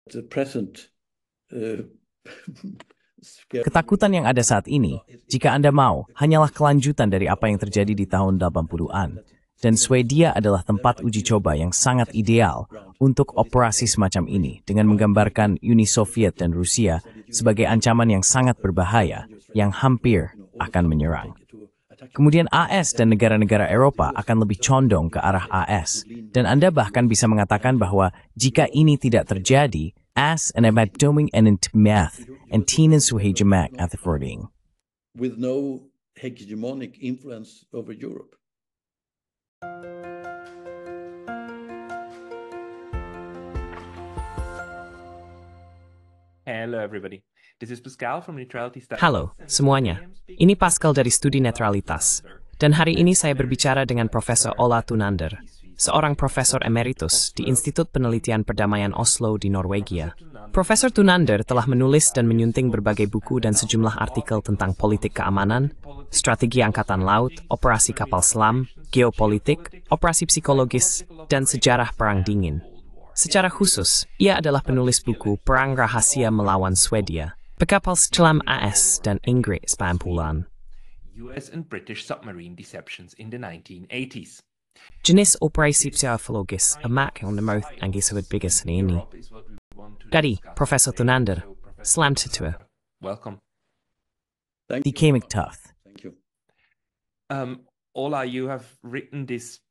The present Ketakutan yang ada saat ini, jika Anda mau, hanyalah kelanjutan dari apa yang terjadi di tahun 80-an. Dan Swedia adalah tempat uji coba yang sangat ideal untuk operasi semacam ini dengan menggambarkan Uni Soviet dan Rusia sebagai ancaman yang sangat berbahaya yang hampir akan menyerang. Kemudian AS dan negara-negara Eropa akan lebih condong ke arah AS. Dan Anda bahkan bisa mengatakan bahwa jika ini tidak terjadi, AS en bedöming en math and tenen hegemak uitvoering. with no hegemonic influence over Europe. Hello everybody. This is Pascal from Neutrality Studies. Halo, semuanya. Ini Pascal dari Studi Netralitas. Dan hari ini saya berbicara dengan Profesor Ola Thunander, seorang profesor emeritus di Institut Penelitian Perdamaian Oslo di Norwegia. Profesor Thunander telah menulis dan menyunting berbagai buku dan sejumlah artikel tentang politik keamanan, strategi angkatan laut, operasi kapal selam, geopolitik, operasi psikologis, dan sejarah Perang Dingin. Secara khusus, ia adalah penulis buku Perang Rahasia Melawan Swedia, Kapal Selam AS dan Inggris Pampulan. US and British submarine deceptions in the 1980s. Jenis operasi psikologis emak yang nemouth ang gisawad bigas ni ini. Dari Profesor Thunander, slam situa. Welcome. Thank Die you. Kemik Tough. Thank you. Ola, you have written this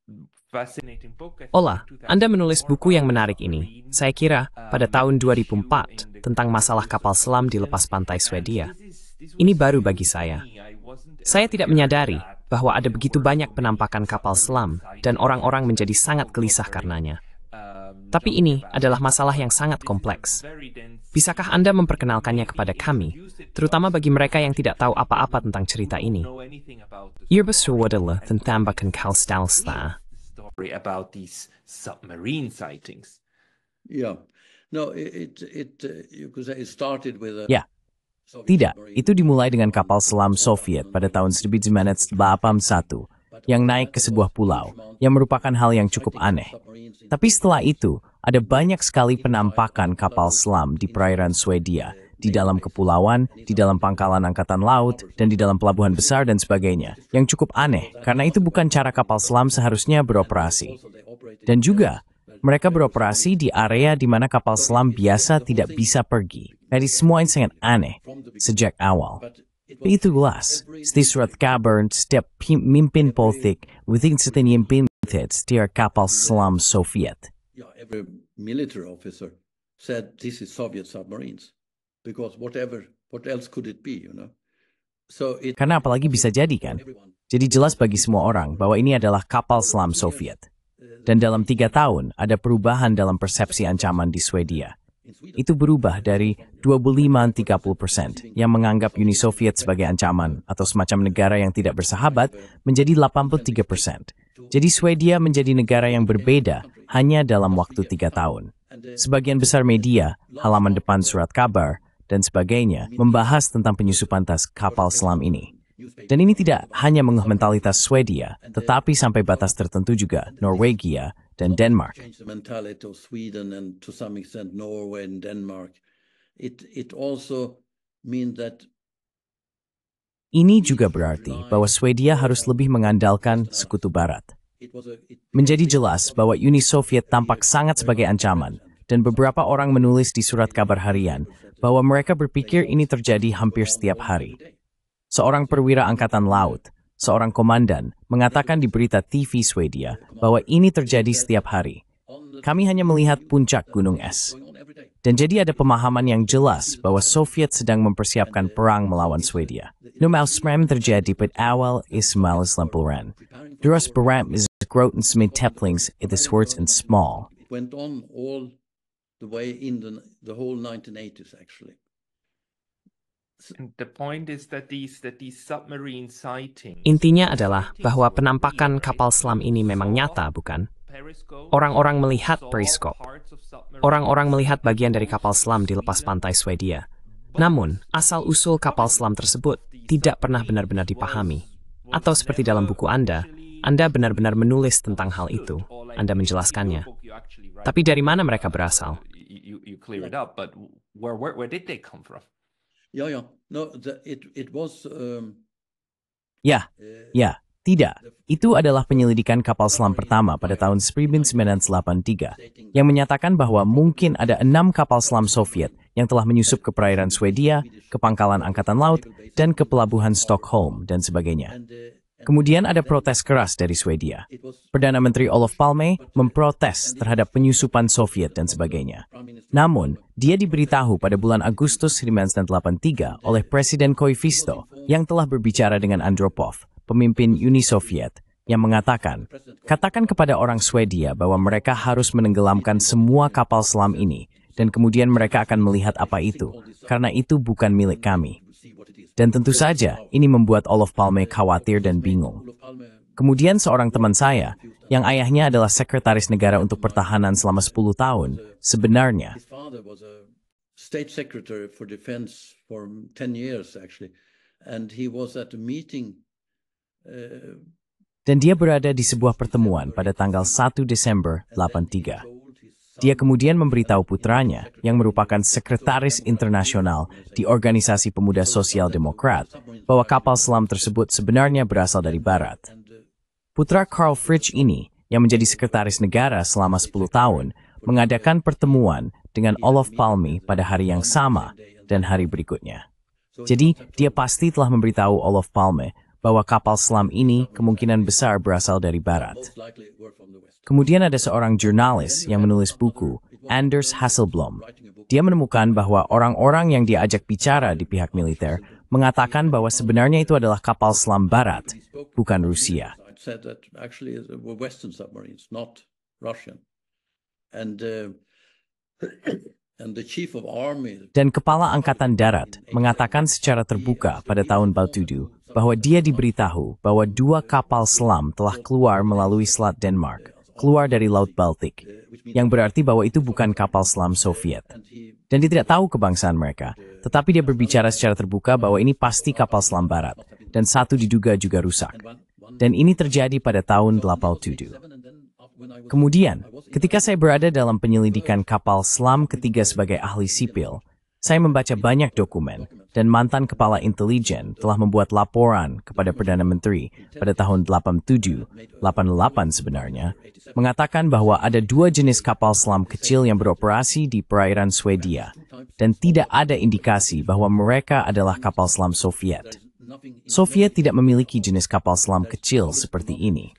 fascinating book. I think, Ola, in Anda menulis 2004 buku yang about menarik ini. submarines. Saya kira pada tahun 2004 tentang masalah kapal selam di lepas pantai Swedia. Ini baru bagi saya. Saya tidak menyadari bahwa ada begitu banyak penampakan kapal selam dan orang-orang menjadi sangat gelisah karenanya. Tapi ini adalah masalah yang sangat kompleks. Bisakah Anda memperkenalkannya kepada kami, terutama bagi mereka yang tidak tahu apa-apa tentang cerita ini? Adalah tentang Kalstalsta. Story about these submarine sightings. Yeah. No, you could say it started with a Ya, Soviet tidak. submarine. Itu dimulai dengan kapal selam Soviet pada tahun 1981 yang naik ke sebuah pulau, yang merupakan hal yang cukup aneh. Tapi setelah itu, ada banyak sekali penampakan kapal selam di perairan Swedia, di dalam kepulauan, di dalam pangkalan angkatan laut, dan di dalam pelabuhan besar dan sebagainya, yang cukup aneh, karena itu bukan cara kapal selam seharusnya beroperasi. Dan juga, mereka beroperasi di area di mana kapal selam biasa tidak bisa pergi. Jadi semua ini sangat aneh, sejak awal. Itu jelas, setiap surat kabar, setiap pemimpin politik, within setiap pemimpin setiap kapal selam Soviet. Yeah, every military officer said this is Soviet submarines because what else could it be, you know? So it Karena apalagi bisa jadi kan? Jadi jelas bagi semua orang bahwa ini adalah kapal selam Soviet. Dan dalam 3 tahun ada perubahan dalam persepsi ancaman di Swedia. Itu berubah dari 25-30% yang menganggap Uni Soviet sebagai ancaman atau semacam negara yang tidak bersahabat menjadi 83%. Jadi Swedia menjadi negara yang berbeda hanya dalam waktu 3 tahun. Sebagian besar media, halaman depan surat kabar, dan sebagainya membahas tentang penyusupan tas kapal selam ini. Dan ini tidak hanya mengubah mentalitas Swedia, tetapi sampai batas tertentu juga Norwegia dan Denmark. changed the mentality of Sweden and to some extent Norway and Denmark. It also means that Ini juga berarti bahwa Swedia harus lebih mengandalkan sekutu barat. it Menjadi jelas bahwa Uni Soviet tampak sangat sebagai ancaman, dan beberapa orang menulis di surat kabar harian bahwa mereka berpikir ini terjadi hampir setiap hari. Seorang perwira angkatan laut, seorang komandan, mengatakan di berita TV Swedia bahwa ini terjadi setiap hari. Kami hanya melihat puncak gunung es. Dan jadi ada pemahaman yang jelas bahwa Soviet sedang mempersiapkan perang melawan Swedia. Numausmram terjadi pada awal Ismail Lempelan. Duras beram is groten smid teplings it is words and small. It went on all the way in the whole 1980s actually. And the point is that these submarine sightings. Intinya adalah bahwa penampakan kapal selam ini memang nyata, bukan? Orang-orang melihat periskop. Orang-orang melihat bagian dari kapal selam di lepas pantai Swedia. Namun, asal-usul kapal selam tersebut tidak pernah benar-benar dipahami. Atau seperti dalam buku Anda benar-benar menulis tentang hal itu. Anda menjelaskannya. Tapi dari mana mereka berasal? you clear it up, but where did they come from? Yeah. No, it was. Ya, tidak. Itu adalah penyelidikan kapal selam pertama pada tahun 1983 yang menyatakan bahwa mungkin ada 6 kapal selam Soviet yang telah menyusup ke perairan Swedia, ke pangkalan Angkatan Laut, dan ke pelabuhan Stockholm, dan sebagainya. Kemudian ada protes keras dari Swedia. Perdana Menteri Olof Palme memprotes terhadap penyusupan Soviet dan sebagainya. Namun, dia diberitahu pada bulan Agustus 1983 oleh Presiden Koivisto yang telah berbicara dengan Andropov, pemimpin Uni Soviet, yang mengatakan, katakan kepada orang Swedia bahwa mereka harus menenggelamkan semua kapal selam ini, dan kemudian mereka akan melihat apa itu, karena itu bukan milik kami. Dan tentu saja, ini membuat Olof Palme khawatir dan bingung. Kemudian seorang teman saya, yang ayahnya adalah Sekretaris Negara untuk Pertahanan selama 10 tahun, sebenarnya, His father was a state secretary for defense for 10 years, actually. And he was at a meeting. Dan dia berada di sebuah pertemuan pada tanggal 1 Desember 83. Dia kemudian memberitahu putranya, yang merupakan sekretaris internasional di Organisasi Pemuda Sosial Demokrat, bahwa kapal selam tersebut sebenarnya berasal dari Barat. Putra Karl Fritsch ini, yang menjadi sekretaris negara selama 10 tahun, mengadakan pertemuan dengan Olof Palme pada hari yang sama dan hari berikutnya. Jadi, dia pasti telah memberitahu Olof Palme bahwa kapal selam ini kemungkinan besar berasal dari Barat. Kemudian ada seorang jurnalis yang menulis buku, Anders Hasselblom. Dia menemukan bahwa orang-orang yang diajak bicara di pihak militer mengatakan bahwa sebenarnya itu adalah kapal selam Barat, bukan Rusia. Dan Kepala Angkatan Darat mengatakan secara terbuka pada tahun Bautudu bahwa dia diberitahu bahwa 2 kapal selam telah keluar melalui Selat Denmark, keluar dari Laut Baltik, yang berarti bahwa itu bukan kapal selam Soviet. Dan dia tidak tahu kebangsaan mereka, tetapi dia berbicara secara terbuka bahwa ini pasti kapal selam Barat, dan satu diduga juga rusak. Dan ini terjadi pada tahun 87. Kemudian, ketika saya berada dalam penyelidikan kapal selam ketiga sebagai ahli sipil, saya membaca banyak dokumen, dan mantan kepala intelijen telah membuat laporan kepada Perdana Menteri pada tahun 87, 88 sebenarnya, mengatakan bahwa ada 2 jenis kapal selam kecil yang beroperasi di perairan Swedia, dan tidak ada indikasi bahwa mereka adalah kapal selam Soviet. Soviet tidak memiliki jenis kapal selam kecil seperti ini.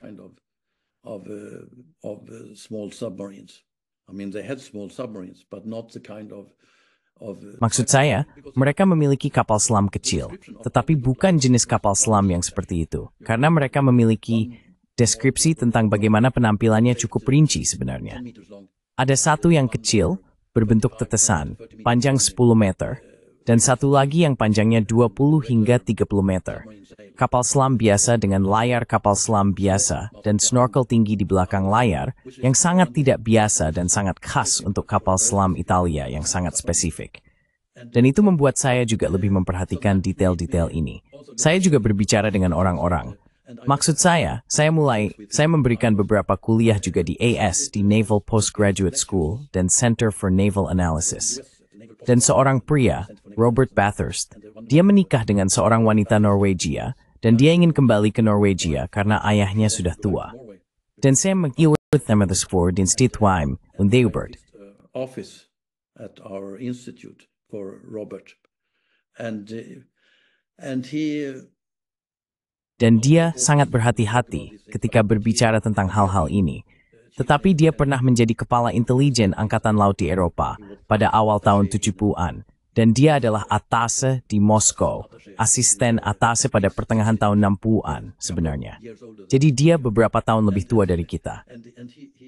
Maksud saya, mereka memiliki kapal selam kecil, tetapi bukan jenis kapal selam yang seperti itu, karena mereka memiliki deskripsi tentang bagaimana penampilannya cukup rinci sebenarnya. Ada satu yang kecil, berbentuk tetesan, panjang 10 meter, dan satu lagi yang panjangnya 20 hingga 30 meter. Kapal selam biasa dengan layar kapal selam biasa dan snorkel tinggi di belakang layar yang sangat tidak biasa dan sangat khas untuk kapal selam Italia yang sangat spesifik. Dan itu membuat saya juga lebih memperhatikan detail-detail ini. Saya juga berbicara dengan orang-orang. Maksud saya memberikan beberapa kuliah juga di AS, di Naval Postgraduate School dan Center for Naval Analysis. Dan seorang pria, Robert Bathurst, dia menikah dengan seorang wanita Norwegia, dan dia ingin kembali ke Norwegia karena ayahnya sudah tua. Dan saya mengikuti tema tersebut di Institut Underberg. Office at our institute for Robert, and dan dia sangat berhati-hati ketika berbicara tentang hal-hal ini. Tetapi dia pernah menjadi kepala intelijen Angkatan Laut di Eropa pada awal tahun 70-an. Dan dia adalah atase di Moskow, asisten atase pada pertengahan tahun 60-an sebenarnya. Jadi dia beberapa tahun lebih tua dari kita.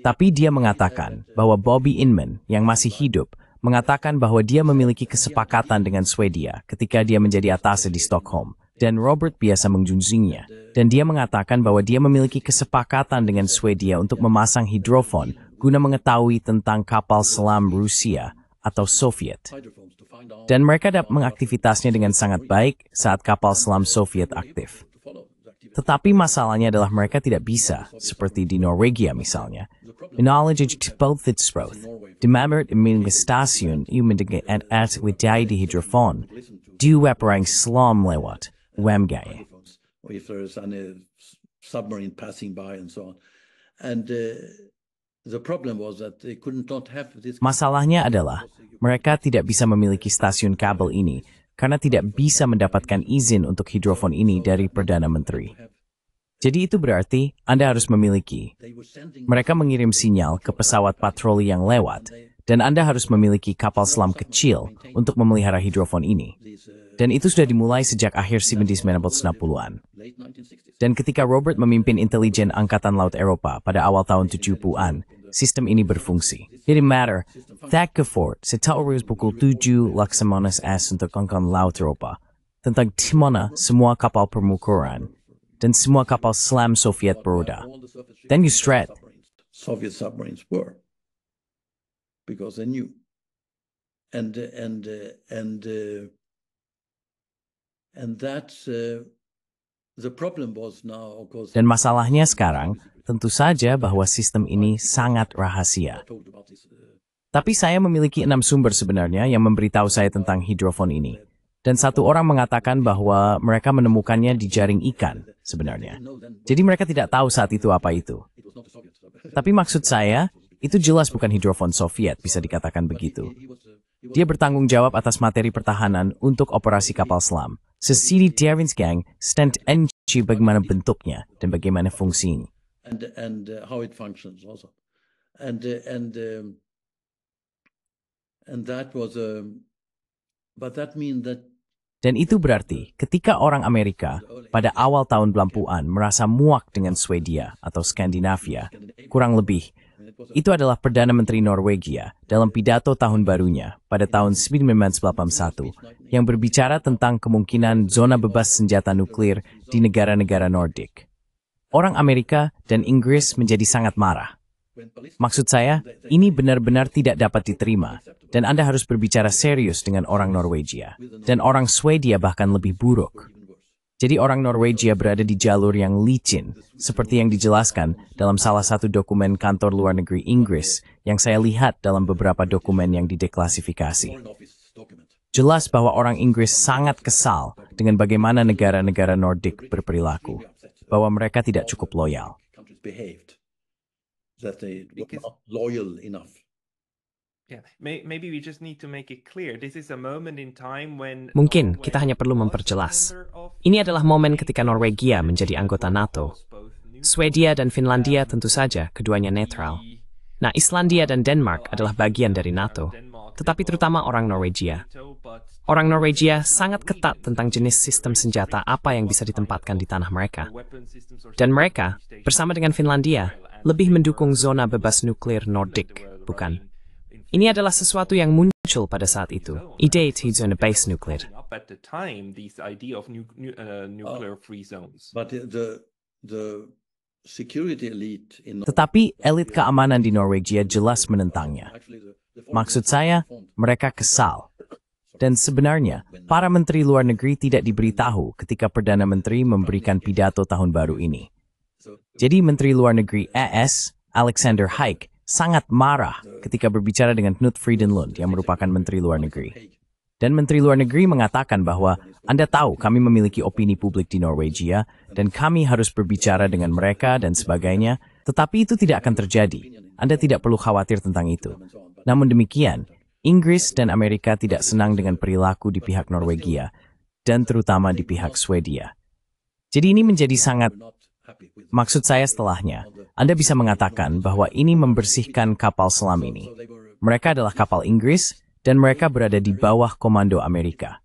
Tapi dia mengatakan bahwa Bobby Inman yang masih hidup mengatakan bahwa dia memiliki kesepakatan dengan Swedia ketika dia menjadi atase di Stockholm. Dan Robert biasa menjunjungnya. Dan dia mengatakan bahwa dia memiliki kesepakatan dengan Swedia untuk memasang hidrofon guna mengetahui tentang kapal selam Rusia atau Soviet. Dan mereka dapat mengaktivitasnya dengan sangat baik saat kapal selam Soviet aktif. Tetapi masalahnya adalah mereka tidak bisa, seperti di Norwegia misalnya. Knowledge both its growth. Demamert iming stasyon uminding at widai di hydrophone. Dua perang slam lewat. Wemgay. Or if there is any submarine passing by and so on. And the problem was that they could not have this. Masalahnya adalah mereka tidak bisa memiliki stasiun kabel ini karena tidak bisa mendapatkan izin untuk hidrofon ini dari Perdana Menteri. Jadi itu berarti Anda harus memiliki. Mereka mengirim sinyal ke pesawat patroli yang lewat, dan Anda harus memiliki kapal selam kecil untuk memelihara hidrofon ini. Dan itu sudah dimulai sejak akhir 1960-an. Dan ketika Robert memimpin intelijen Angkatan Laut Eropa pada awal tahun 70-an, sistem ini berfungsi. It matter, Thakkefoord setaurus pukul 7 Laksamana S untuk Angkatan Laut Eropa, tentang dimana semua kapal permukaan dan semua kapal selam Soviet beroda. Then you straight. Soviet submarines were, because they knew, and that's the problem was now, of course. Dan masalahnya sekarang, tentu saja bahwa sistem ini sangat rahasia. Tapi saya memiliki 6 sumber sebenarnya yang memberitahu saya tentang hidrofon ini. Dan satu orang mengatakan bahwa mereka menemukannya di jaring ikan sebenarnya. Jadi mereka tidak tahu saat itu apa itu. Tapi maksud saya, itu jelas bukan hidrofon Soviet, bisa dikatakan begitu. Dia bertanggung jawab atas materi pertahanan untuk operasi kapal selam. Sesidi Dervinsgang, stand NC bagaimana bentuknya dan bagaimana fungsinya. And how it functions also. And that was but that means that. Dan itu berarti ketika orang Amerika pada awal tahun 90-an merasa muak dengan Swedia atau Skandinavia, kurang lebih, itu adalah Perdana Menteri Norwegia dalam pidato tahun barunya pada tahun 1981 yang berbicara tentang kemungkinan zona bebas senjata nuklir di negara-negara Nordik. Orang Amerika dan Inggris menjadi sangat marah. Maksud saya, ini benar-benar tidak dapat diterima, dan Anda harus berbicara serius dengan orang Norwegia, dan orang Swedia bahkan lebih buruk. Jadi orang Norwegia berada di jalur yang licin, seperti yang dijelaskan dalam salah satu dokumen kantor luar negeri Inggris yang saya lihat dalam beberapa dokumen yang dideklasifikasi. Jelas bahwa orang Inggris sangat kesal dengan bagaimana negara-negara Nordik berperilaku, bahwa mereka tidak cukup loyal. That they were not loyal enough. Yeah, maybe we just need to make it clear. This is a moment in time when Mungkin kita hanya perlu memperjelas. Ini adalah momen ketika Norwegia menjadi anggota NATO. Swedia dan Finlandia tentu saja keduanya netral. Nah, Islandia dan Denmark adalah bagian dari NATO, tetapi terutama orang Norwegia. Orang Norwegia sangat ketat tentang jenis sistem senjata apa yang bisa ditempatkan di tanah mereka. Dan mereka, bersama dengan Finlandia, lebih mendukung zona bebas nuklir Nordik, bukan? Ini adalah sesuatu yang muncul pada saat itu. Ide di zona base nuklir. at the time this idea of nuclear-free zones. But the security elite in Tetapi elit keamanan di Norwegia jelas menentangnya. Maksud saya, mereka kesal. Dan sebenarnya, para menteri luar negeri tidak diberitahu ketika Perdana Menteri memberikan pidato tahun baru ini. Jadi Menteri Luar Negeri ES, Alexander Haig, sangat marah ketika berbicara dengan Knut Frydenlund yang merupakan Menteri Luar Negeri. Dan Menteri Luar Negeri mengatakan bahwa Anda tahu kami memiliki opini publik di Norwegia dan kami harus berbicara dengan mereka dan sebagainya, tetapi itu tidak akan terjadi. Anda tidak perlu khawatir tentang itu. Namun demikian, Inggris dan Amerika tidak senang dengan perilaku di pihak Norwegia dan terutama di pihak Swedia. Jadi ini menjadi sangat, maksud saya setelahnya, Anda bisa mengatakan bahwa ini membersihkan kapal selam ini. Mereka adalah kapal Inggris dan mereka berada di bawah komando Amerika.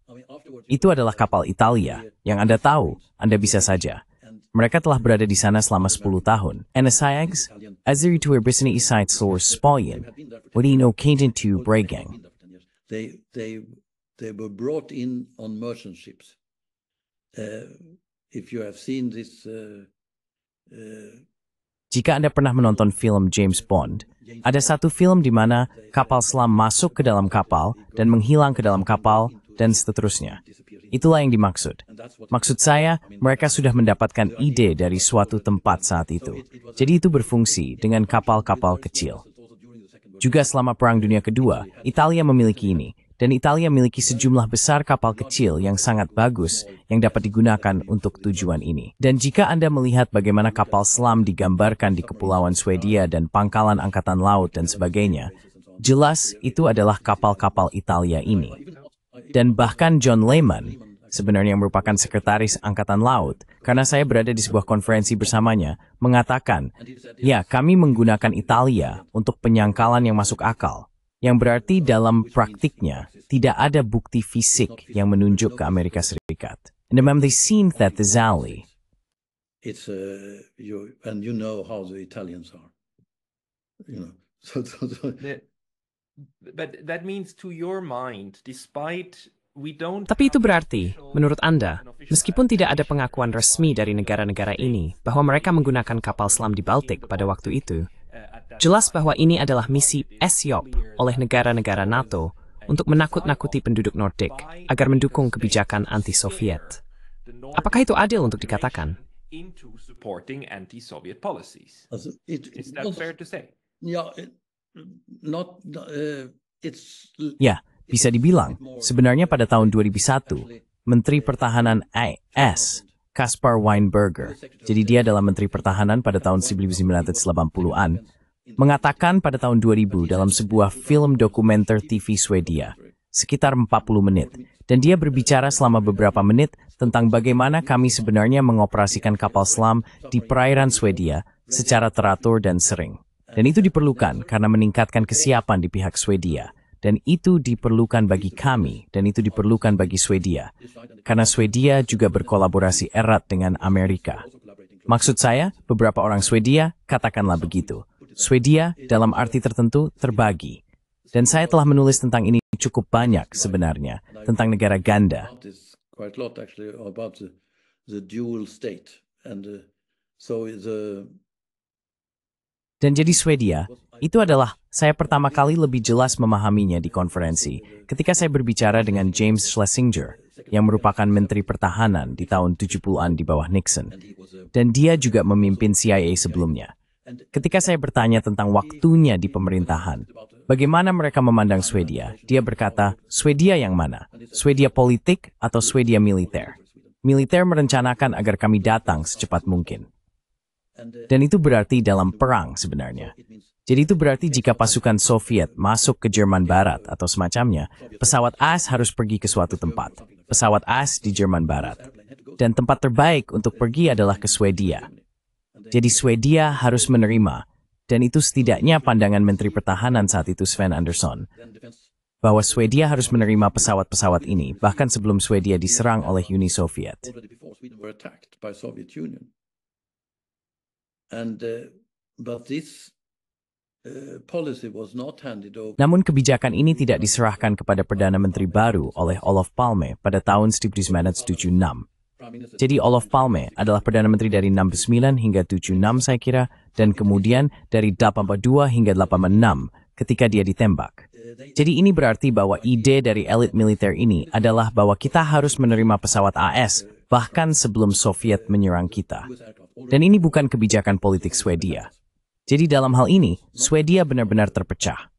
Itu adalah kapal Italia yang Anda tahu, Anda bisa saja. Mereka telah berada di sana selama 10 tahun. NSIX, Azeri to Erbisini Isite Source Spolian, Wadino Kaintin to Bregang. They were brought in on merchant ships. If you have seen this Jika Anda pernah menonton film James Bond, ada satu film di mana kapal selam masuk ke dalam kapal dan menghilang ke dalam kapal dan seterusnya. Itulah yang dimaksud. Maksud saya, mereka sudah mendapatkan ide dari suatu tempat saat itu. Jadi itu berfungsi dengan kapal-kapal kecil. Juga selama Perang Dunia Kedua, Italia memiliki ini. Dan Italia memiliki sejumlah besar kapal kecil yang sangat bagus yang dapat digunakan untuk tujuan ini. Dan jika Anda melihat bagaimana kapal selam digambarkan di Kepulauan Swedia dan pangkalan angkatan laut dan sebagainya, jelas itu adalah kapal-kapal Italia ini. Dan bahkan John Lehman, sebenarnya merupakan sekretaris Angkatan Laut, karena saya berada di sebuah konferensi bersamanya, mengatakan, ya kami menggunakan Italia untuk penyangkalan yang masuk akal. Yang berarti dalam praktiknya, tidak ada bukti fisik yang menunjuk ke Amerika Serikat. And then they seen that the Zali. It's and you know how the Italians are, you know. But that means to your mind, despite we don't. Tapi itu berarti, menurut Anda, meskipun tidak ada pengakuan resmi dari negara-negara ini bahwa mereka menggunakan kapal selam di Baltik pada waktu itu, jelas bahwa ini adalah misi SYOP oleh negara-negara NATO untuk menakut-nakuti penduduk Nordik agar mendukung kebijakan anti-Soviet. Apakah itu adil untuk dikatakan? Into supporting anti-Soviet policies. Is that fair to say? Yeah, Ya, bisa dibilang, sebenarnya pada tahun 2001, Menteri Pertahanan AS, Kaspar Weinberger, jadi dia adalah Menteri Pertahanan pada tahun 1980-an, mengatakan pada tahun 2000 dalam sebuah film dokumenter TV Swedia, sekitar 40 menit, dan dia berbicara selama beberapa menit tentang bagaimana kami sebenarnya mengoperasikan kapal selam di perairan Swedia secara teratur dan sering. Dan itu diperlukan karena meningkatkan kesiapan di pihak Swedia. Dan itu diperlukan bagi kami, dan itu diperlukan bagi Swedia. Karena Swedia juga berkolaborasi erat dengan Amerika. Maksud saya, beberapa orang Swedia, katakanlah begitu. Swedia, dalam arti tertentu, terbagi. Dan saya telah menulis tentang ini cukup banyak sebenarnya, tentang negara ganda. Dan jadi Swedia, itu adalah saya pertama kali lebih jelas memahaminya di konferensi ketika saya berbicara dengan James Schlesinger, yang merupakan Menteri Pertahanan di tahun 70-an di bawah Nixon. Dan dia juga memimpin CIA sebelumnya. Ketika saya bertanya tentang waktunya di pemerintahan, bagaimana mereka memandang Swedia, dia berkata, Swedia yang mana? Swedia politik atau Swedia militer? Militer merencanakan agar kami datang secepat mungkin. Dan itu berarti dalam perang sebenarnya. Jadi itu berarti jika pasukan Soviet masuk ke Jerman Barat atau semacamnya, pesawat AS harus pergi ke suatu tempat. Pesawat AS di Jerman Barat. Dan tempat terbaik untuk pergi adalah ke Swedia. Jadi Swedia harus menerima, dan itu setidaknya pandangan Menteri Pertahanan saat itu Sven Andersson, bahwa Swedia harus menerima pesawat-pesawat ini, bahkan sebelum Swedia diserang oleh Uni Soviet. Namun kebijakan ini tidak diserahkan kepada Perdana Menteri baru oleh Olof Palme pada tahun 1976. Jadi Olof Palme adalah Perdana Menteri dari 69 hingga 76 saya kira, dan kemudian dari 82 hingga 86 ketika dia ditembak. Jadi ini berarti bahwa ide dari elit militer ini adalah bahwa kita harus menerima pesawat AS bahkan sebelum Soviet menyerang kita. Dan ini bukan kebijakan politik Swedia. Jadi dalam hal ini, Swedia benar-benar terpecah.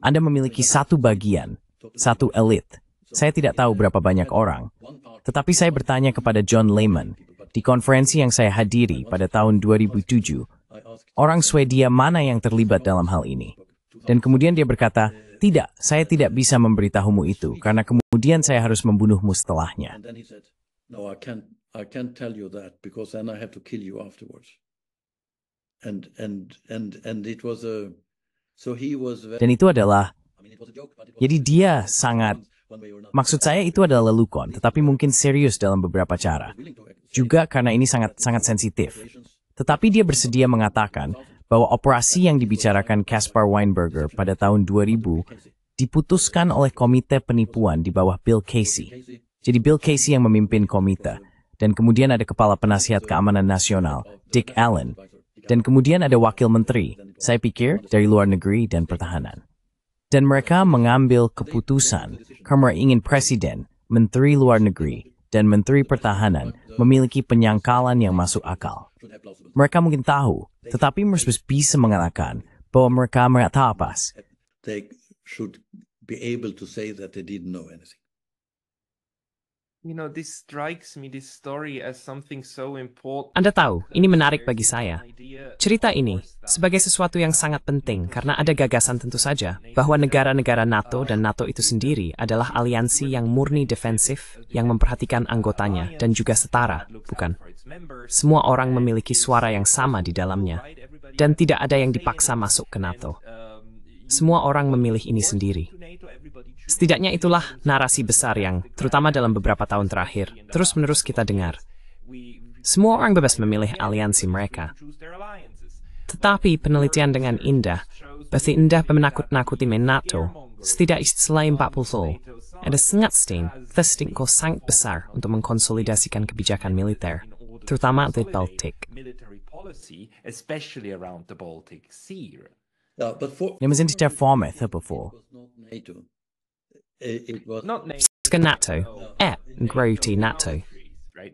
Anda memiliki satu bagian, satu elit. Saya tidak tahu berapa banyak orang. Tetapi saya bertanya kepada John Lehman, di konferensi yang saya hadiri pada tahun 2007, orang Swedia mana yang terlibat dalam hal ini? Dan kemudian dia berkata, tidak, saya tidak bisa memberitahumu itu, karena kemudian saya harus membunuhmu setelahnya. No, I can't tell you that because then I have to kill you afterwards. And it was so he was very, dan itu adalah, jadi dia sangat, maksud saya itu adalah lelucon, tetapi mungkin serius dalam beberapa cara. Juga karena ini sangat sensitif. Tetapi dia bersedia mengatakan bahwa operasi yang dibicarakan Kaspar Weinberger pada tahun 2000 diputuskan oleh komite penipuan di bawah Bill Casey. Jadi Bill Casey yang memimpin komite, dan kemudian ada Kepala Penasihat Keamanan Nasional, Dick Allen, dan kemudian ada Wakil Menteri, saya pikir, dari Luar Negeri dan Pertahanan. Dan mereka mengambil keputusan karena ingin Presiden, Menteri Luar Negeri, dan Menteri Pertahanan memiliki penyangkalan yang masuk akal. Mereka mungkin tahu, tetapi mereka bisa mengatakan bahwa mereka tahu apa. They should be able to say that they didn't know anything. You know, this strikes me, this story, as something so important. Anda tahu, ini menarik bagi saya. Cerita ini sebagai sesuatu yang sangat penting karena ada gagasan tentu saja bahwa negara-negara NATO dan NATO itu sendiri adalah aliansi yang murni defensif yang memperhatikan anggotanya dan juga setara, bukan? Semua orang memiliki suara yang sama di dalamnya dan tidak ada yang dipaksa masuk ke NATO. Semua orang memilih ini sendiri. Setidaknya itulah narasi besar yang, terutama dalam beberapa tahun terakhir, terus-menerus kita dengar. Semua orang bebas memilih aliansi mereka. Tetapi penelitian dengan indah, pasti indah menakut-nakuti NATO, setidaknya selain 40 ada sangat testingko sangat besar untuk mengkonsolidasikan kebijakan militer, terutama di Baltik. Nämligen inte formet här på få. It was Ska NATO, groti NATO.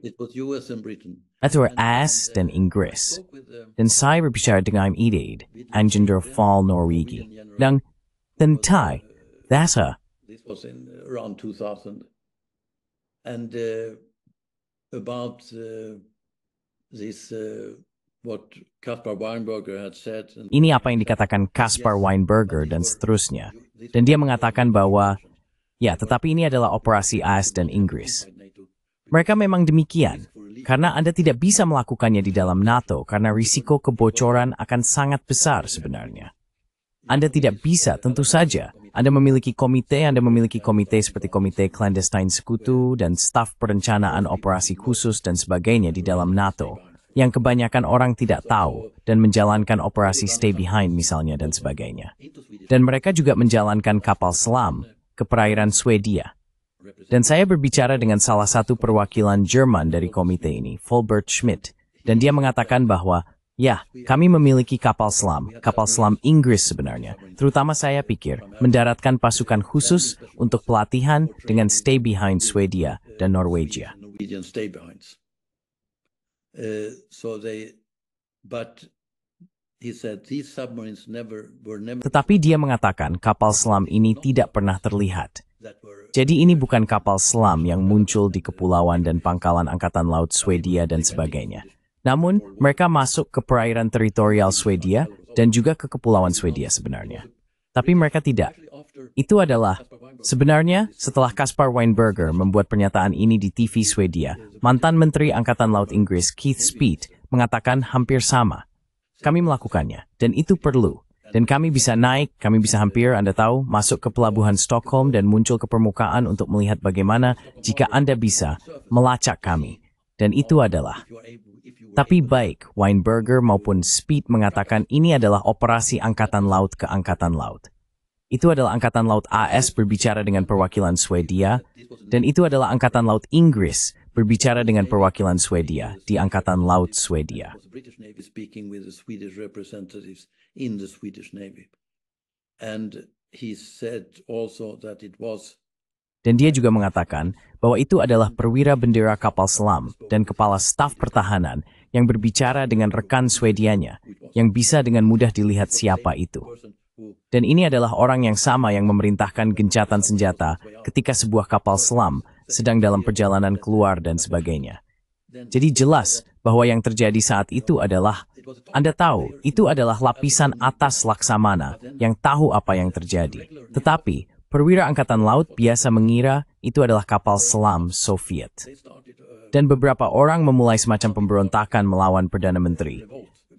It was US and Britain. Att det AS den Ingress. Den cyberbekära dengan idid, angender fall Norwegi. Den Thai, that's her. This was in around 2000. And about this, what Kaspar Weinberger had said. Ini apa yang dikatakan Kaspar Weinberger dan seterusnya. Dan dia mengatakan bahwa, ya, tetapi ini adalah operasi AS dan Inggris. Mereka memang demikian, karena Anda tidak bisa melakukannya di dalam NATO karena risiko kebocoran akan sangat besar sebenarnya. Anda tidak bisa, tentu saja. Anda memiliki komite seperti komite clandestine sekutu dan staf perencanaan operasi khusus dan sebagainya di dalam NATO, yang kebanyakan orang tidak tahu dan menjalankan operasi stay behind misalnya dan sebagainya. Dan mereka juga menjalankan kapal selam ke perairan Swedia. Dan saya berbicara dengan salah satu perwakilan Jerman dari komite ini, Fulbert Schmidt, dan dia mengatakan bahwa, ya, kami memiliki kapal selam Inggris sebenarnya, terutama saya pikir, mendaratkan pasukan khusus untuk pelatihan dengan stay behind Swedia dan Norwegia. Tetapi dia mengatakan kapal selam ini tidak pernah terlihat. Jadi ini bukan kapal selam yang muncul di kepulauan dan pangkalan Angkatan Laut Swedia dan sebagainya. Namun, mereka masuk ke perairan teritorial Swedia dan juga ke kepulauan Swedia sebenarnya. Tapi mereka tidak. Itu adalah, sebenarnya setelah Kaspar Weinberger membuat pernyataan ini di TV Swedia, mantan Menteri Angkatan Laut Inggris Keith Speed mengatakan hampir sama. Kami melakukannya, dan itu perlu. Dan kami bisa naik, kami bisa hampir, Anda tahu, masuk ke pelabuhan Stockholm dan muncul ke permukaan untuk melihat bagaimana jika Anda bisa melacak kami. Dan itu adalah. Tapi baik, Weinberger maupun Speed mengatakan ini adalah operasi Angkatan Laut ke Angkatan Laut. Itu adalah Angkatan Laut AS berbicara dengan perwakilan Swedia, dan itu adalah Angkatan Laut Inggris berbicara dengan perwakilan Swedia di Angkatan Laut Swedia. In the Swedish Navy. And he said also that it was. Dan dia juga mengatakan bahwa itu adalah perwira bendera kapal selam dan kepala staf pertahanan yang berbicara dengan rekan Swedianya yang bisa dengan mudah dilihat siapa itu. Dan ini adalah orang yang sama yang memerintahkan gencatan senjata ketika sebuah kapal selam sedang dalam perjalanan keluar dan sebagainya. Jadi jelas bahwa yang terjadi saat itu adalah, Anda tahu, itu adalah lapisan atas Laksamana yang tahu apa yang terjadi. Tetapi, perwira Angkatan Laut biasa mengira itu adalah kapal selam Soviet. Dan beberapa orang memulai semacam pemberontakan melawan Perdana Menteri.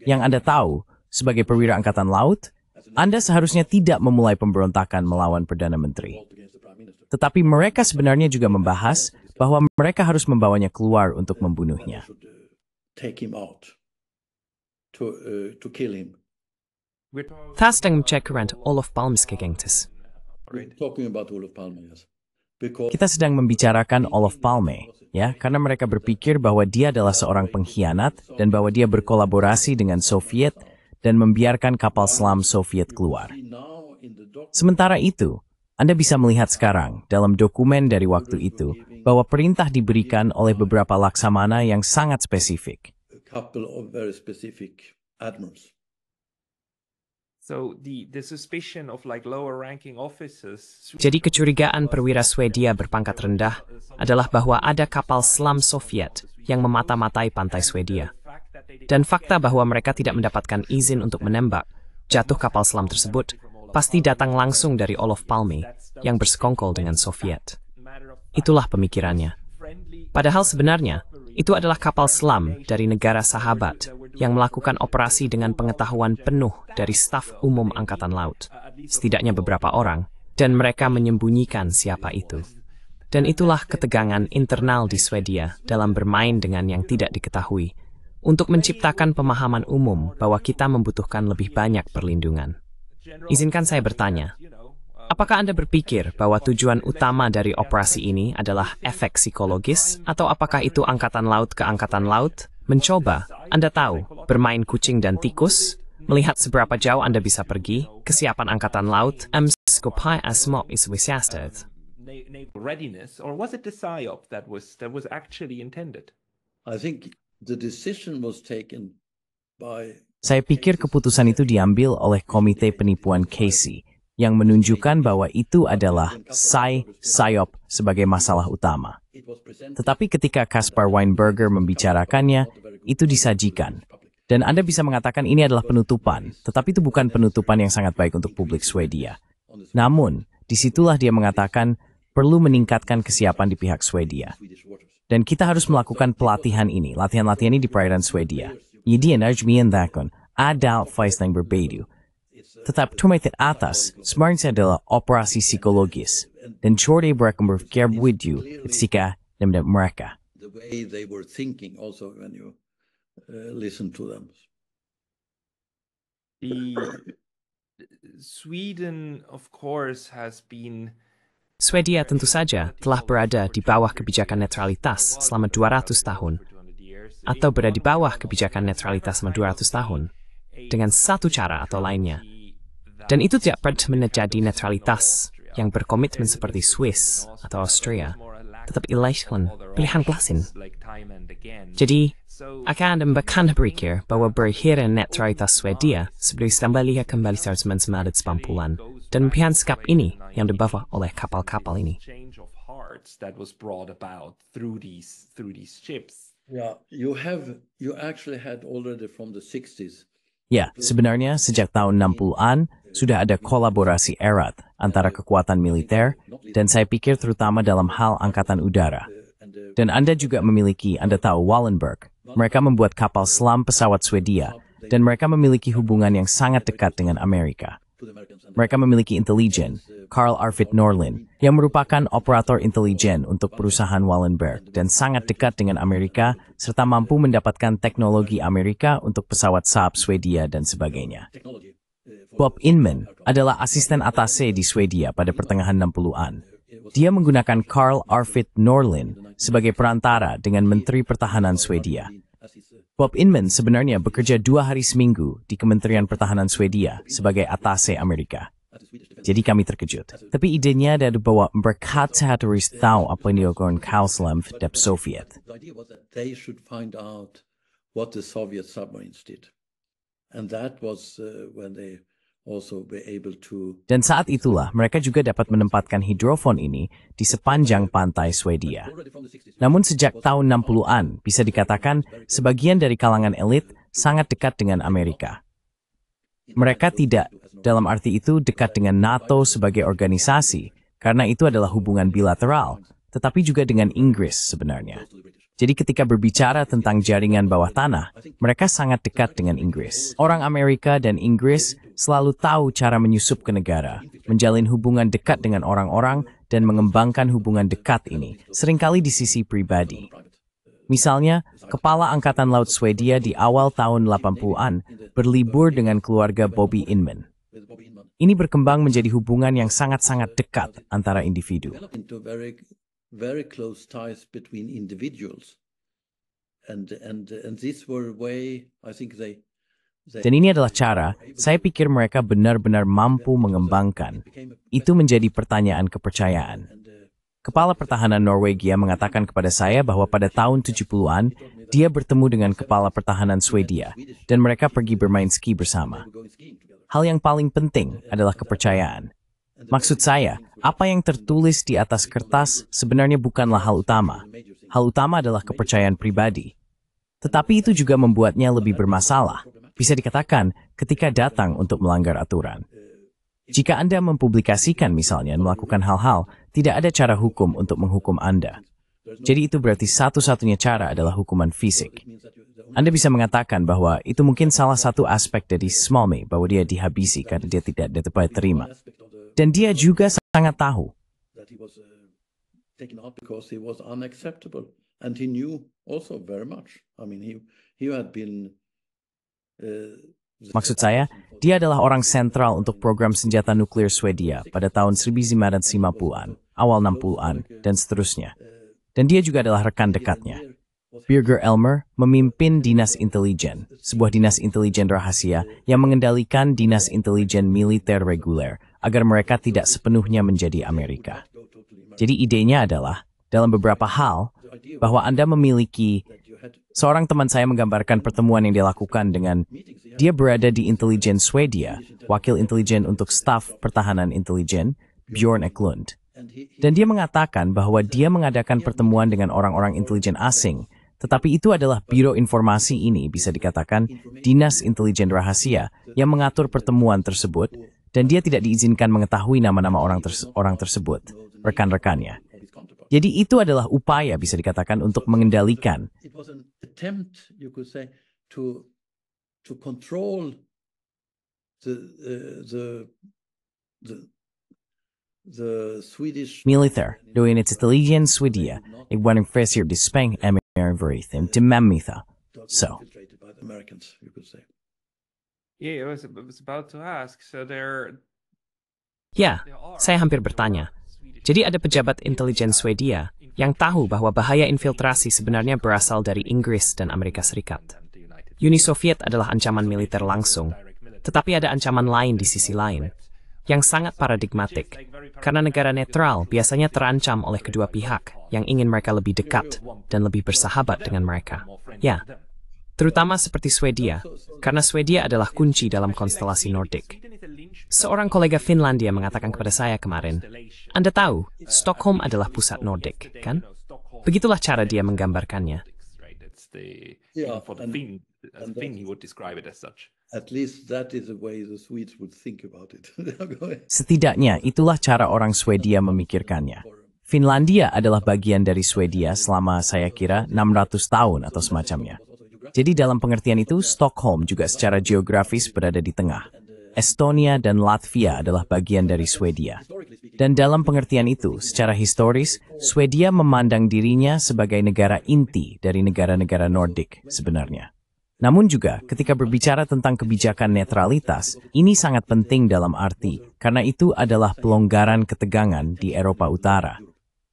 Yang Anda tahu, sebagai perwira Angkatan Laut, Anda seharusnya tidak memulai pemberontakan melawan Perdana Menteri. Tetapi mereka sebenarnya juga membahas bahwa mereka harus membawanya keluar untuk membunuhnya. Take him out to kill him. Fasting check rent Olof Palmes gegengtes. We're talking about Olof Palme, yes. Because Kita sedang membicarakan Olof Palme, ya, karena mereka berpikir bahwa dia adalah seorang pengkhianat dan bahwa dia berkolaborasi dengan Soviet dan membiarkan kapal selam Soviet keluar. Sementara itu, Anda bisa melihat sekarang dalam dokumen dari waktu itu bahwa perintah diberikan oleh beberapa laksamana yang sangat spesifik. a couple of very specific admirals. So the suspicion of like lower ranking officers. Jadi kecurigaan perwira Swedia berpangkat rendah adalah bahwa ada kapal selam Soviet yang memata-matai pantai Swedia. Dan fakta bahwa mereka tidak mendapatkan izin untuk menembak jatuh kapal selam tersebut pasti datang langsung dari Olof Palme yang bersekongkol dengan Soviet. Itulah pemikirannya. Padahal sebenarnya itu adalah kapal selam dari negara sahabat yang melakukan operasi dengan pengetahuan penuh dari staf umum Angkatan Laut, setidaknya beberapa orang, dan mereka menyembunyikan siapa itu. Dan itulah ketegangan internal di Swedia dalam bermain dengan yang tidak diketahui, untuk menciptakan pemahaman umum bahwa kita membutuhkan lebih banyak perlindungan. Izinkan saya bertanya, apakah Anda berpikir bahwa tujuan utama dari operasi ini adalah efek psikologis, atau apakah itu Angkatan Laut ke Angkatan Laut? Mencoba, Anda tahu, bermain kucing dan tikus, melihat seberapa jauh Anda bisa pergi, kesiapan Angkatan Laut, skopai asmop is wisjastet. Readiness, or was it the psyop that was actually intended? I think the decision was taken by Saya pikir keputusan itu diambil oleh Komite Penipuan Casey, yang menunjukkan bahwa itu adalah psyop sebagai masalah utama. Tetapi ketika Kaspar Weinberger membicarakannya, itu disajikan. Dan Anda bisa mengatakan ini adalah penutupan, tetapi itu bukan penutupan yang sangat baik untuk publik Swedia. Namun, disitulah dia mengatakan perlu meningkatkan kesiapan di pihak Swedia. Dan kita harus melakukan pelatihan ini, latihan-latihan ini di perairan Swedia. Jadi energi takon, ada yang berbeda. Tetap tumitit atas, sebenarnya adalah operasi psikologis. Dan Chorde mereka berpikir begitu ketika mereka. the way they were thinking also when you listen to them. The Sweden, of course, has been Swedia tentu saja telah berada di bawah kebijakan netralitas selama 200 tahun, atau berada di bawah kebijakan netralitas selama 200 tahun, dengan satu cara atau lainnya. Dan itu tidak pernah menjadi netralitas yang berkomitmen seperti Swiss atau Austria, tetapi ilaihkan pilihan klasin. Jadi, akan Anda bahkan berpikir bahwa berakhirnya netralitas Swedia sebelum kembali 1990-an, dan pilihan sikap ini yang dibawa oleh kapal-kapal ini. change of hearts that was brought about through these ships. Yeah, you actually had already from the 60s. Ya, sebenarnya sejak tahun 60-an sudah ada kolaborasi erat antara kekuatan militer dan saya pikir terutama dalam hal angkatan udara. Dan Anda juga memiliki, Anda tahu, Wallenberg. Mereka membuat kapal selam pesawat Swedia dan mereka memiliki hubungan yang sangat dekat dengan Amerika. Mereka memiliki intelijen, Carl Arvid Norlin, yang merupakan operator intelijen untuk perusahaan Wallenberg dan sangat dekat dengan Amerika, serta mampu mendapatkan teknologi Amerika untuk pesawat Saab Swedia dan sebagainya. Bob Inman adalah asisten atase di Swedia pada pertengahan 60-an. Dia menggunakan Carl Arvid Norlin sebagai perantara dengan Menteri Pertahanan Swedia. Bob Inman sebenarnya bekerja 2 hari seminggu di Kementerian Pertahanan Swedia sebagai atase Amerika. Jadi kami terkejut. Tapi idenya adalah bahwa mereka harus tahu apa yang dilakukan Kauslam dan Soviet. The idea was that they should find out what the Soviet submarines did. And that was when they also were able to... Dan saat itulah mereka juga dapat menempatkan hidrofon ini di sepanjang pantai Swedia. Namun sejak tahun 60-an bisa dikatakan sebagian dari kalangan elit sangat dekat dengan Amerika. Mereka tidak, dalam arti itu, dekat dengan NATO sebagai organisasi, karena itu adalah hubungan bilateral, tetapi juga dengan Inggris sebenarnya. Jadi ketika berbicara tentang jaringan bawah tanah, mereka sangat dekat dengan Inggris. Orang Amerika dan Inggris selalu tahu cara menyusup ke negara, menjalin hubungan dekat dengan orang-orang, dan mengembangkan hubungan dekat ini, seringkali di sisi pribadi. Misalnya, Kepala Angkatan Laut Swedia di awal tahun 80-an berlibur dengan keluarga Bobby Inman. Ini berkembang menjadi hubungan yang sangat-sangat dekat antara individu. into very close ties between individuals. And these were way, I think they Dan ini adalah cara, saya pikir mereka benar-benar mampu mengembangkan. Itu menjadi pertanyaan kepercayaan. Kepala Pertahanan Norwegia mengatakan kepada saya bahwa pada tahun 70-an, dia bertemu dengan Kepala Pertahanan Swedia, dan mereka pergi bermain ski bersama. Hal yang paling penting adalah kepercayaan. Maksud saya, apa yang tertulis di atas kertas sebenarnya bukanlah hal utama. Hal utama adalah kepercayaan pribadi. Tetapi itu juga membuatnya lebih bermasalah, bisa dikatakan ketika datang untuk melanggar aturan. Jika Anda mempublikasikan misalnya melakukan hal-hal, tidak ada cara hukum untuk menghukum Anda. Jadi itu berarti satu-satunya cara adalah hukuman fisik. Anda bisa mengatakan bahwa itu mungkin salah satu aspek dari Smallmay bahwa dia dihabisi karena dia tidak dapat terima. Dan dia juga sangat tahu. Maksud saya, dia adalah orang sentral untuk program senjata nuklir Swedia pada tahun 1950-an, awal 60-an, dan seterusnya. Dan dia juga adalah rekan dekatnya. Birger Elmer memimpin Dinas Intelijen, sebuah dinas intelijen rahasia yang mengendalikan dinas intelijen militer reguler agar mereka tidak sepenuhnya menjadi Amerika. Jadi idenya adalah, dalam beberapa hal, bahwa Anda memiliki seorang teman saya menggambarkan pertemuan yang dia lakukan dengan dia berada di intelijen Swedia, wakil intelijen untuk staf pertahanan intelijen, Bjorn Eklund. Dan dia mengatakan bahwa dia mengadakan pertemuan dengan orang-orang intelijen asing, tetapi itu adalah Biro Informasi ini bisa dikatakan Dinas Intelijen Rahasia yang mengatur pertemuan tersebut, dan dia tidak diizinkan mengetahui nama-nama orang tersebut, rekan-rekannya. Jadi itu adalah upaya bisa dikatakan untuk mengendalikan. To control the Swedish militär, då enligt Italiens Swedia, I var en fräser dispeng emerverithim till Mammitha. So. Yeah, I was about to ask. So Ya, saya hampir bertanya. Jadi ada pejabat intelijen Swedia yang tahu bahwa bahaya infiltrasi sebenarnya berasal dari Inggris dan Amerika Serikat. Uni Soviet adalah ancaman militer langsung, tetapi ada ancaman lain di sisi lain, yang sangat paradigmatik, karena negara netral biasanya terancam oleh kedua pihak yang ingin mereka lebih dekat dan lebih bersahabat dengan mereka. Ya, terutama seperti Swedia, karena Swedia adalah kunci dalam konstelasi Nordik. Seorang kolega Finlandia mengatakan kepada saya kemarin, Anda tahu, Stockholm adalah pusat Nordik, kan? Begitulah cara dia menggambarkannya. Setidaknya itulah cara orang Swedia memikirkannya. Finlandia adalah bagian dari Swedia selama saya kira 600 tahun atau semacamnya. Jadi dalam pengertian itu, Stockholm juga secara geografis berada di tengah. Estonia dan Latvia adalah bagian dari Swedia. Dan dalam pengertian itu, secara historis, Swedia memandang dirinya sebagai negara inti dari negara-negara Nordik sebenarnya. Namun juga, ketika berbicara tentang kebijakan netralitas, ini sangat penting dalam arti, karena itu adalah pelonggaran ketegangan di Eropa Utara.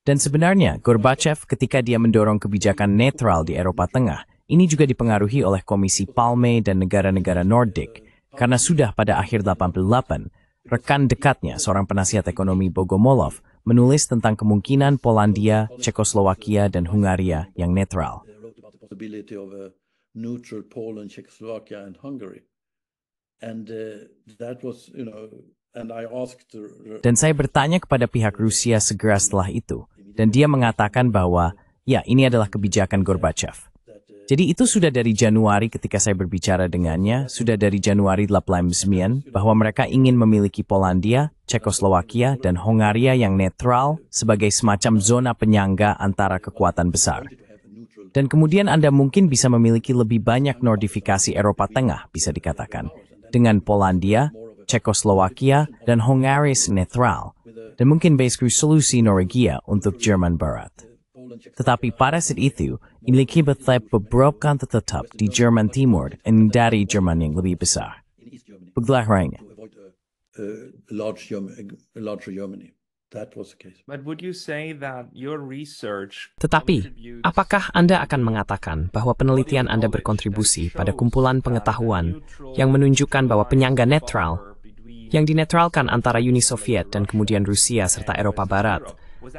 Dan sebenarnya, Gorbachev ketika dia mendorong kebijakan netral di Eropa Tengah, ini juga dipengaruhi oleh Komisi Palme dan negara-negara Nordik, karena sudah pada akhir 88, rekan dekatnya, seorang penasihat ekonomi Bogomolov, menulis tentang kemungkinan Polandia, Cekoslowakia, dan Hungaria yang netral. Dan saya bertanya kepada pihak Rusia segera setelah itu, dan dia mengatakan bahwa, ya, ini adalah kebijakan Gorbachev. Jadi itu sudah dari Januari ketika saya berbicara dengannya, sudah dari Januari 89, bahwa mereka ingin memiliki Polandia, Cekoslowakia, dan Hungaria yang netral sebagai semacam zona penyangga antara kekuatan besar. Dan kemudian Anda mungkin bisa memiliki lebih banyak nordifikasi Eropa Tengah, bisa dikatakan, dengan Polandia, Cekoslowakia, dan Hungaria netral, dan mungkin basically solusi Norwegia untuk Jerman Barat. Tetapi pada saat itu, ini kibat beberapa tetap di Jerman Timur dan dari Jerman yang lebih besar. Begitulah lainnya. Tetapi, apakah Anda akan mengatakan bahwa penelitian Anda berkontribusi pada kumpulan pengetahuan yang menunjukkan bahwa penyangga netral yang dinetralkan antara Uni Soviet dan kemudian Rusia serta Eropa Barat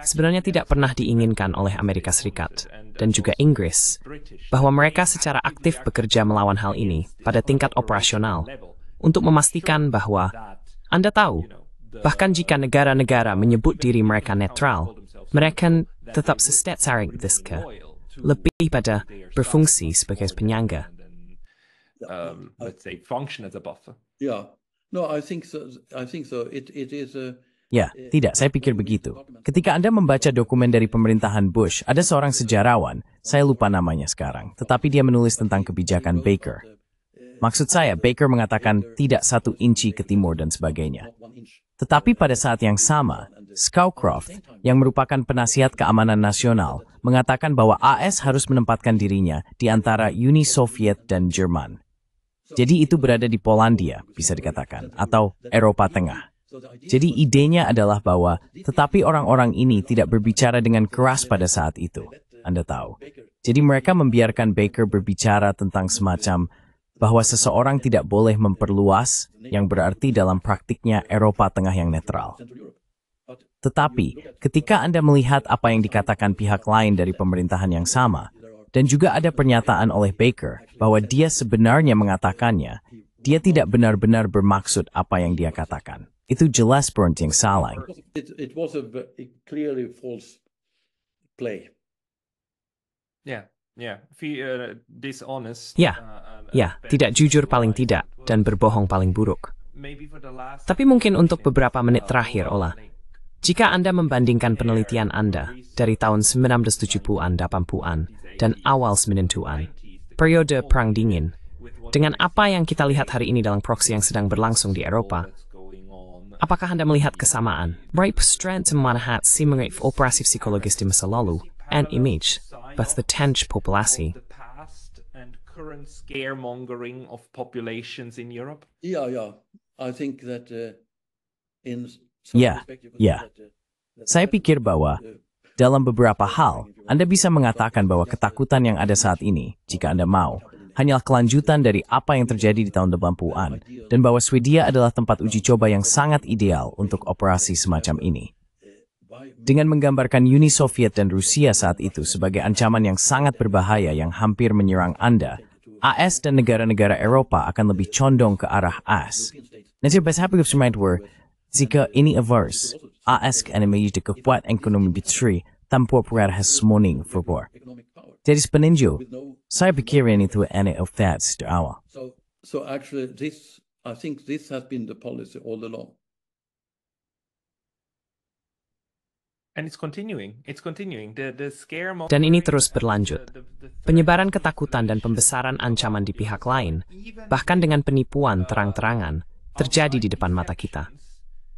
sebenarnya tidak pernah diinginkan oleh Amerika Serikat dan juga Inggris, bahwa mereka secara aktif bekerja melawan hal ini pada tingkat operasional untuk memastikan bahwa Anda tahu, bahkan jika negara-negara menyebut diri mereka netral, mereka tetap lebih pada berfungsi sebagai penyangga. Let's say function as a buffer. Yeah, no, I think so. It is a. Ya, tidak, saya pikir begitu. Ketika Anda membaca dokumen dari pemerintahan Bush, ada seorang sejarawan, saya lupa namanya sekarang, tetapi dia menulis tentang kebijakan Baker. Maksud saya, Baker mengatakan tidak 1 inci ke timur dan sebagainya. Tetapi pada saat yang sama, Scowcroft, yang merupakan penasihat keamanan nasional, mengatakan bahwa AS harus menempatkan dirinya di antara Uni Soviet dan Jerman. Jadi itu berada di Polandia, bisa dikatakan, atau Eropa Tengah. Jadi idenya adalah bahwa tetapi orang-orang ini tidak berbicara dengan keras pada saat itu, Anda tahu. Jadi mereka membiarkan Baker berbicara tentang semacam bahwa seseorang tidak boleh memperluas, yang berarti dalam praktiknya Eropa Tengah yang netral. Tetapi ketika Anda melihat apa yang dikatakan pihak lain dari pemerintahan yang sama, dan juga ada pernyataan oleh Baker bahwa dia sebenarnya mengatakannya, dia tidak benar-benar bermaksud apa yang dia katakan. Itu jelas yang salah. It was a clearly false play. Yeah. Dishonest. Ya, tidak jujur paling tidak, dan berbohong paling buruk. Tapi mungkin untuk beberapa menit terakhir, Ola, jika Anda membandingkan penelitian Anda dari tahun 1970-an, 80-an, dan awal 90-an, periode Perang Dingin, dengan apa yang kita lihat hari ini dalam proksi yang sedang berlangsung di Eropa, apakah Anda melihat kesamaan? Baik strength melihat simulate operasi psikologis di masa lalu and image, but the tension populasi. Current scaremongering of populations in Europe? Yeah. I think that in Ya. Saya pikir bahwa dalam beberapa hal, Anda bisa mengatakan bahwa ketakutan yang ada saat ini, jika Anda mau, hanyalah kelanjutan dari apa yang terjadi di tahun 80-an, dan bahwa Swedia adalah tempat uji coba yang sangat ideal untuk operasi semacam ini. Dengan menggambarkan Uni Soviet dan Rusia saat itu sebagai ancaman yang sangat berbahaya yang hampir menyerang Anda, AS dan negara-negara Eropa akan lebih condong ke arah AS. Nanti bahasa apa jika ini avers, AS akan memiliki kekuatan ekonomi bitri tanpa perhasmoning verbor. Jadi sepeninju, saya pikirin itu aneh of that dari awal. So actually, I think this has been the policy all along. And it's continuing. Dan ini terus berlanjut. Penyebaran ketakutan dan pembesaran ancaman di pihak lain, bahkan dengan penipuan terang-terangan, terjadi di depan mata kita.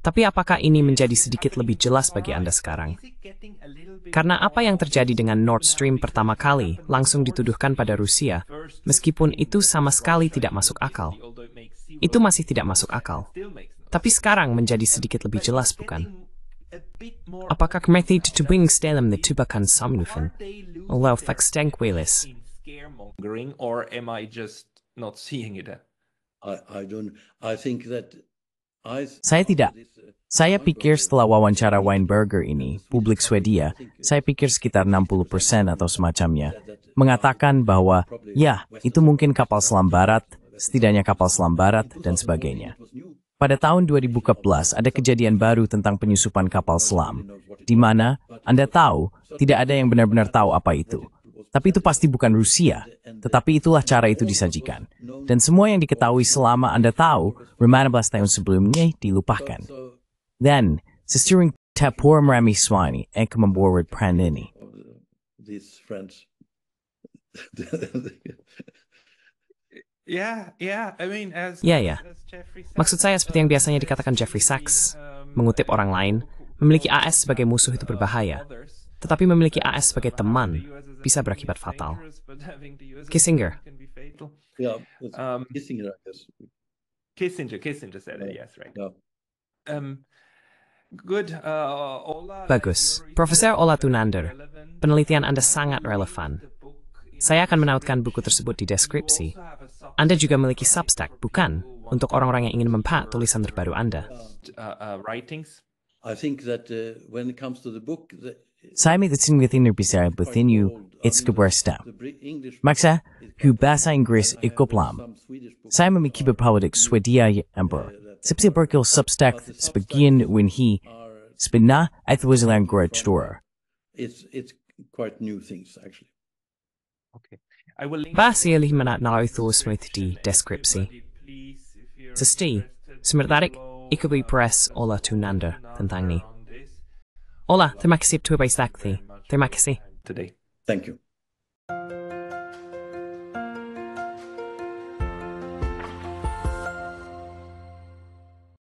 Tapi apakah ini menjadi sedikit lebih jelas bagi Anda sekarang? Karena apa yang terjadi dengan Nord Stream pertama kali langsung dituduhkan pada Rusia, meskipun itu sama sekali tidak masuk akal. Itu masih tidak masuk akal. Tapi sekarang menjadi sedikit lebih jelas, bukan? Apakah mereka ditubing dalam ditubakan samnufen? Oleh faksteng weles. Or am I just not seeing it? Saya pikir setelah wawancara Weinberger ini, publik Swedia, saya pikir sekitar 60% atau semacamnya, mengatakan bahwa, ya, itu mungkin kapal selam barat, setidaknya kapal selam barat, dan sebagainya. Pada tahun 2014 ada kejadian baru tentang penyusupan kapal selam, di mana Anda tahu tidak ada yang benar-benar tahu apa itu. Tapi itu pasti bukan Rusia, tetapi itulah cara itu disajikan. Dan semua yang diketahui selama Anda tahu, 15 tahun sebelumnya dilupakan. Dan sesuring tapur merami swani ek membuat peran ini. Ya. Maksud saya seperti yang biasanya dikatakan Jeffrey Sachs, mengutip orang lain, memiliki AS sebagai musuh itu berbahaya, tetapi memiliki AS sebagai teman bisa berakibat fatal. Kissinger. Kissinger said it, yes, right. Bagus. Profesor Ola Tunander, penelitian Anda sangat relevan. Saya akan menautkan buku tersebut di deskripsi. Anda juga memiliki Substack, bukan? Untuk orang-orang yang ingin mempak tulisan terbaru Anda. I think that when it comes to the book, Saya may tatsingwitin nerbisaya bethinyu its kabresta. Maksa, hu basa Inggris ikoplam. Saya mamikibapawadik Swedia ember. Sipsi Berkel substack spagin when he spina at the Wizeland Gorge store. it's quite new things actually. Okay. I will link Basieli manat nalaithos with di descripsi. Sasti, smirdarik ikabi press Ola Tunander tentang ni. Ola, terima kasih tu baisakti. Terima kasih. today. Thank you.